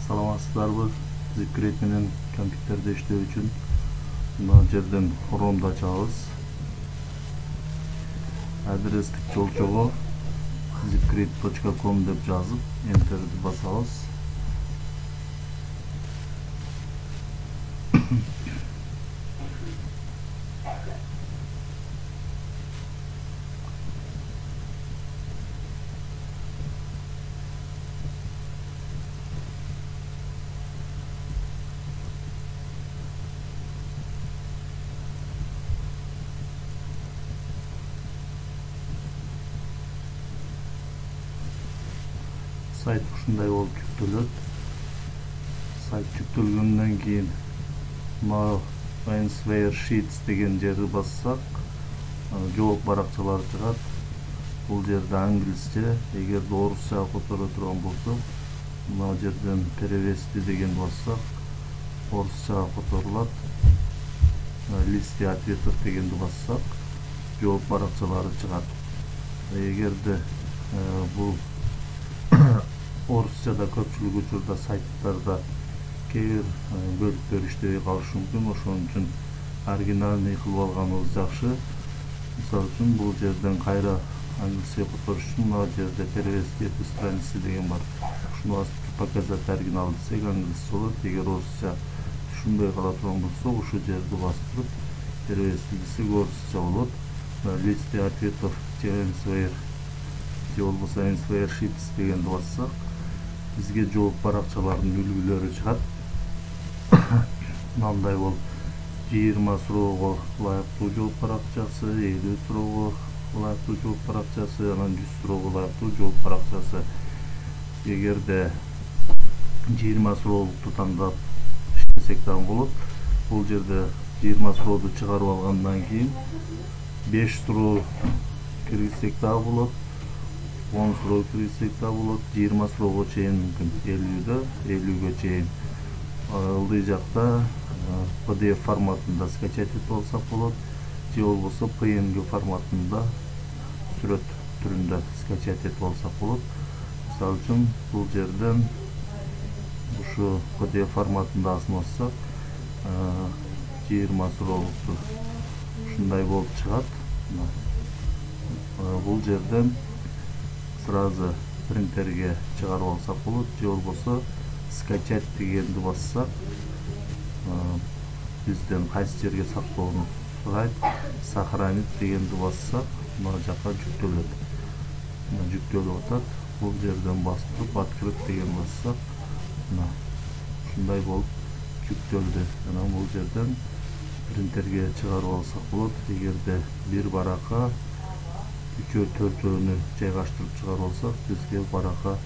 Саламатсыздарбы? Zipgrade менен компьютерде иштөө үчүн мына жерден Chrome'да ачабыз. Адрестик жолчого zipgrade.com деп жазып, Enter'ди басабыз. Сайт ушундай болуп жүктөлөт. Сайт жүктөлгөндөн кийин мына Answer Sheets деген жерди бассак, жооп баракчалар чыгат. Бул жерде англисче, эгерде орусча которо турган болсок, мына жерден перевести деген бассак, орусча которулат. Листе ответов дегенди бассак, жооп баракчалары чыгат. Эгерде бул орусчада көпчүлүк учурда сайттарда кээ бир бөлүктөр иштебей калышы мүмкүн. Ошон үчүн оригинальный кылып алганыбыз жакшы. Мисалы үчүн бул жерден кайра англисче которуш үчүн мына жерде перевести этой страницы деген бар. Ушуну басып показать оригинал десек англисче болот. Эгер орусча түшүнбөй кала турган болсок, ушул жерди басып туруп перевести десек орусча болот. Листе ответов Answer же болбосо Answer Sheets дегенди бассак, бизге жооп баракчалардын үлгүлөрү чыгат. Мындай болуп 20 суроого ылайыктуу жооп баракчасы, 50 суроого ылайыктуу жооп баракчасы, анан 100 суроого ылайыктуу жооп баракчасы. Эгерде 20 суроолукту тандап иштесек дагы болот. Бул жерде 20 суроодо чыгарып алгандан кийин 5 суроо киргизсек дагы болот. 10 суроо киргизсек да болот, 20 суроого чейин мүмкүн, 50-ге чейин. Ылдый жакта PDF форматында скачать этип алсак болот, же болбосо PNG форматында сүрөт түрүндө скачать этип алсак болот. Мисалы үчүн бул жерден ушу PDF форматында асмасак, 20 суроолукту ушундай болуп чыгат. Бул жерден сразу принтерге чыгарып алсак болот, же болбосо скачать дегенди бассак, бизден кайсы жерге сактоону сурайт. Сохранить дегенди бассак, мына жака жүктөлөт. Мына жүктөлүп атат. Бул жерден басып туруп открыть деген бассак, мына ушундай болуп жүктөлдү. Анан бул жерден принтерге чыгарып алсак болот. Эгерде бир баракка 3-4-өнү жайгаштырып чыгарып алсак, бизге баракка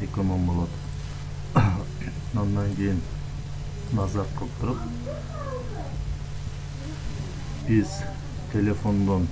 эконом болот. Андан кийин назар кылып туруп, биз телефондон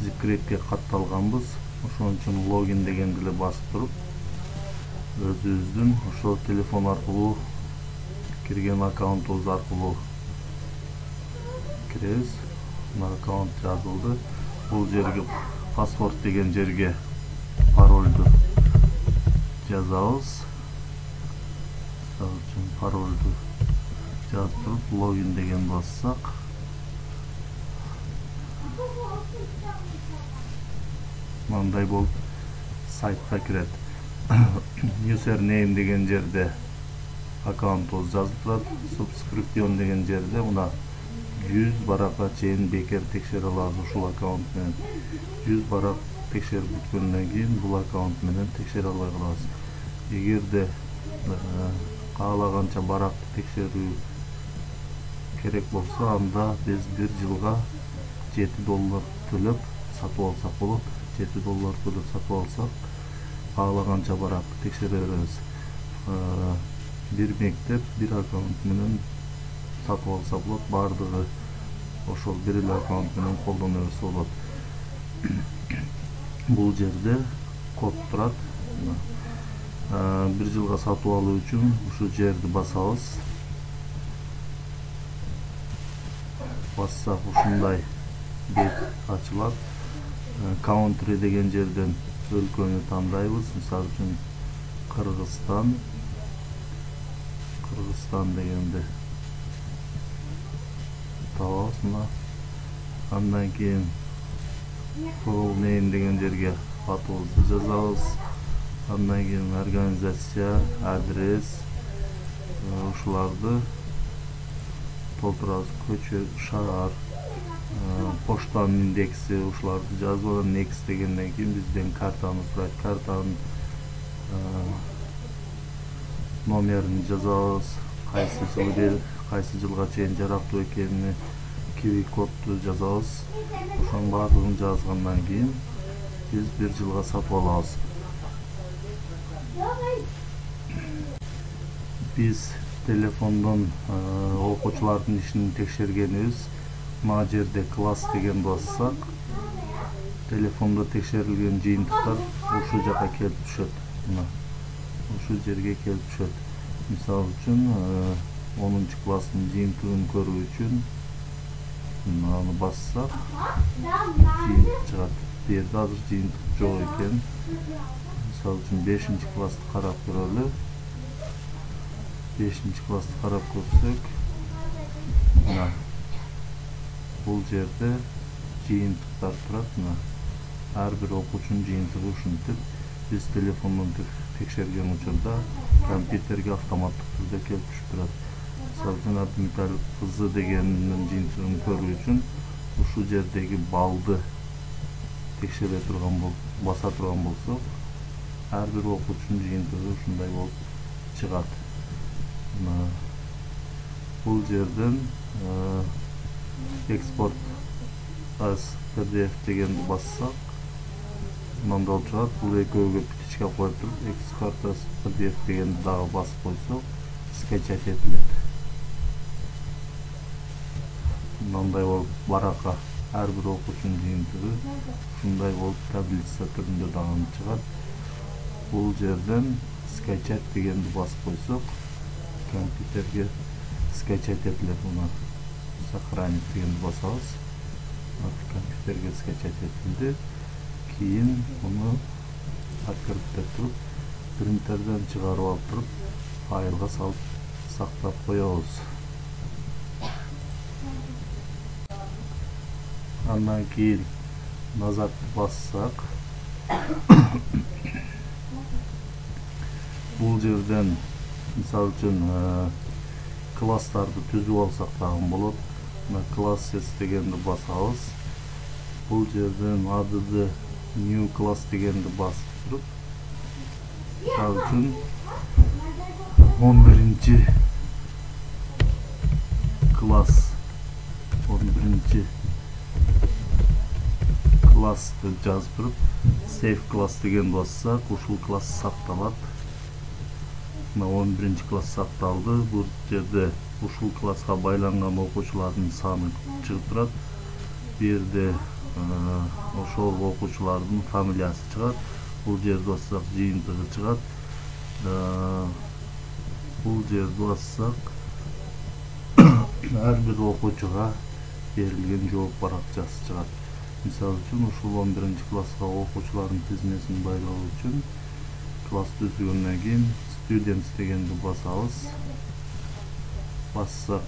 Zipgrade'ге катталганбыз. Ошон үчүн логин дегенди эле басып туруп, өзүбүздүн ошол телефон аркылуу кирген аккаунтубуз аркылуу киребиз. Мына аккаунт жазылды. Бул жерге паспорт деген жерге паролду жазабыз. Мисалы үчүн паролду жазып туруп логин деген бассак, мындай болуп сайтка кирет. Username деген жерде аккаунтубуз жазылып турат. Subscription деген жерде мына 100 баракка чейин бекер текшере алабыз ушул аккаунт менен. 100 барак текшерип бүткөндөн кийин бул аккаунт менен текшере албай калабыз. Эгерде каалаганча баракты текшерүү керек болсо, анда биз 1 жылга $7 төлөп сатып алсак болот. $7 төлөп сатып алсак, каалаганча баракты текшере беребиз. Бир мектеп, бир аккаунт менен сатып алса болот. Бардыгы ошол бир эле аккаунт менен колдоно берсе болот. Бул жерде код турат. Бир жылга сатып алуу үчүн ушул жерди басабыз. Бассак ушундай бет ачылат. Country деген жерден өлкөнү тандайбыз. Мисалы үчүн Кыргызстан. Кыргызстан дегенди табабыз. Мына андан кийин full name деген жерге атыбызды жазабыз. Андан кийин организация, адрес, ушуларды толтурабыз. Көчө, шаар, поштанын индекси, ушуларды жазып анан next дегенден кийин бизден картаны сурайт. Картанын номерин жазабыз. Кайсы жылга чейин жарактуу экенин, QR кодду жазабыз. Ошонун баардыгын жазгандан кийин биз 1 жылга сатып алабыз. Биз телефондон окуучулардын ишин текшергенибиз. Мына жерде класс деген бассак, телефондо текшерилген жыйынтыктар ушул жака келип түшөт. Мына ушул жерге келип түшөт. Мисалы үчүн 10-класстын жыйынтыгын көрүү үчүн аны бассак жыйынтык чыгат. Бу жерде азыр жыйынтык жок экен. Мисалы үчүн 5-классты карап көрөлү. 5-классты карап көрсөк, мына бул жерде жыйынтыктар турат. Мына ар бир окуучунун жыйынтыгы ушинтип биз телефондон текшерген учурда компьютерге автоматтык түрдө келип түшүп турат. Мисалы үчүн Абдымиталь кызы дегенин жыйынтыгын көрүү үчүн ушул жердеги балды текшере турган баса турган болсок, ар бир окуучунун жыйынтыгы ушундай болуп чыгат. Бул жерден экспорт as PDF дегенди бассак, мындай болуп чыгат. Бул экөөгө птичка коюп туруп, экспорт as PDF дегенди дагы басып койсок, скачать этилет. Мындай болуп барака ар бир окуучунун жыйынтыгы ушундай болуп таблица түрүндө дагы чыгат. Бул жерден скачать дегенди басып койсок, компьютерге скачать этилет. Мына сохранить дегенди басабыз. Компьютерге скачать этилди. Кийин муну открыть деп туруп, принтерден чыгарып алып туруп, файлга салып сактап коебуз. Андан кийин назад бассак, бул жерден мисалы үчүн класстарды түзүп алсак дагы болот. Мына classes дегенди басабыз. Бул жерден add new class дегенди басып туруп, мисалы үчүн 11-класс классты жазып туруп, save class деген бассак, ушул класс сакталат. Мына 11-класс сакталды. Бул жерде ушул класска байланган окуучулардын саны чыгып турат. Бу жерде ошол окуучулардын фамилиясы чыгат. Бул жерде бассак жыйынтыгы чыгат. Бул жерде бассак ар бир окуучуга берилген жооп баракчасы чыгат. Мисалы үчүн ушул 11-класска окуучулардын тизмесин байлоо үчүн класс түзүлгөндөн кийин students дегенди басабыз. Бассак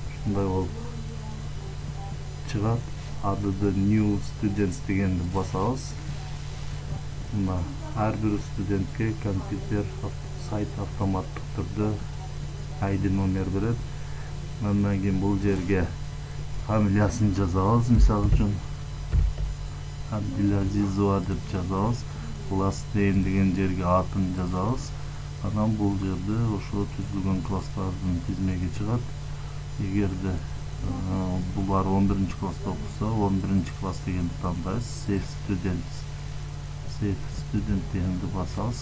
ушундай болуп чыгат. Add new students дегенди басабыз. Мына ар бир студентке компьютер сайт автоматтык түрдө ID номер берет. Андан кийин бул жерге фамилиясын жазабыз. Мисалы үчүн Абдилазизова деп жазабыз. Класс name деген жерге атын жазабыз. Анан бул жерде ошо түзүлгөн класстардын тизмеги чыгат. Эгерде булар 11-класста окуса, 11-класс дегенди тандайбыз. Save student дегенди басабыз.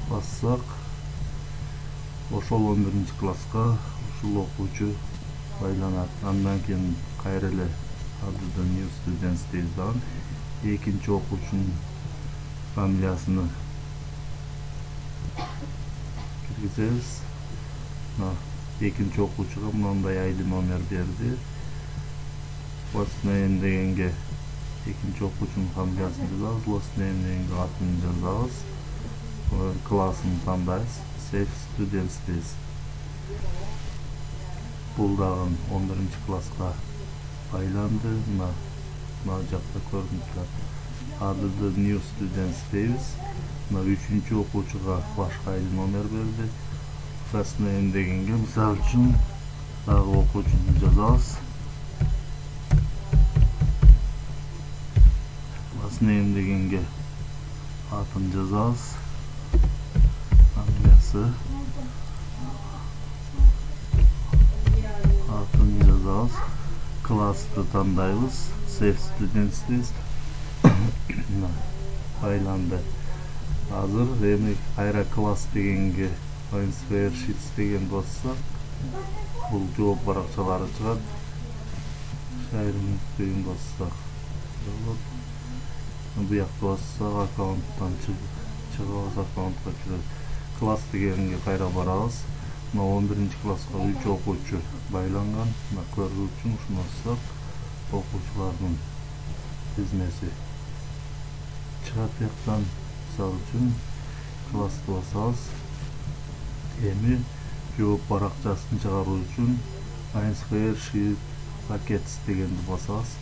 Бассак, ошол 11-класска ушул окуучу байланат. Андан кийин кайра эле add new students дейбиз дагы. Экинчи окуучунун фамилиясыны киргизебиз. Экинчи окуучуга мындай ID номер берди. Last name дегенге экинчи окуучунун фамилиясын жазабыз, last name дегенге атын жазабыз. Классын тандайбыз, Safe Students дейбиз. Бул дагы 11 класска байланды. Мына жакта көрүнүп турат. Add the new students дейбиz. Мына 3-чү окуучуга башка ID номер берди. Last name дегенге мисалы үчүн дагы окуучуну жазабыз. Last name дегенге атын жазабыз. Фамилиясы. Атын жазабыз. Классты тандайбыз. Safe Students дейбиз. Байланды. Азыр эми кайра класс дегенге Answer Sheets деген бассак, бул жооп баракчалары чыгат. Шайрын деген бассак, буякта бассак аккаунттан чыгабыз, аккаунтка кирет. Класс дегенге кайра барабыз. Мына 11 класска 3 окуучу байланган. Мына көрүү үчүн ушуну бассак, окуучулардын тизмеси чыгат. Жактан мисалы үчүн классты басабыз. Эми жооп баракчасын чыгаруу үчүн Answer Sheet Packets дегенди басабыз.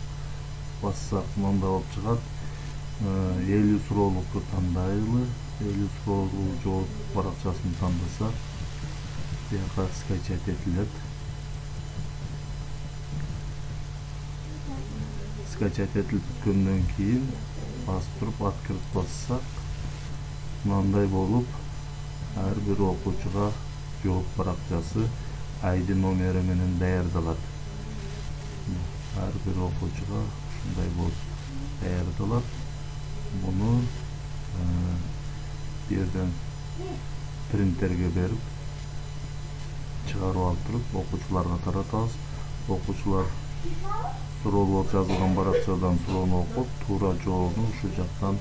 Бассак мындай болуп чыгат. 50 суроолукту тандайлы. 50 суроолукту жооп баракчасын тандасак, бияка скачать этилет. Скачать этилип бүткөндөн кийин басып туруп открыть бассак, мындай болуп ар бир окуучуга жооп баракчасы ID номери менен даярдалат. Ар бир окуучуга ушундай болуп даярдалат. Муну жерден принтерге берип чыгарып алып туруп окуучуларга таратабыз. Окуучулар суроолор жазылган баракчадан суроону окуп, туура жообун ушул жактан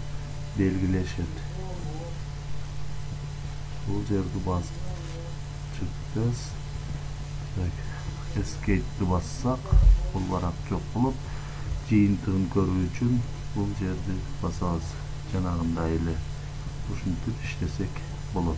белгилешет. Бул жерди басып чыктыбыз. Escape'ди бассак, бул барак жок болуп, жыйынтыгын көрүү үчүн бул жерди басабыз. Жанагындай эле ушинтип иштесек болот.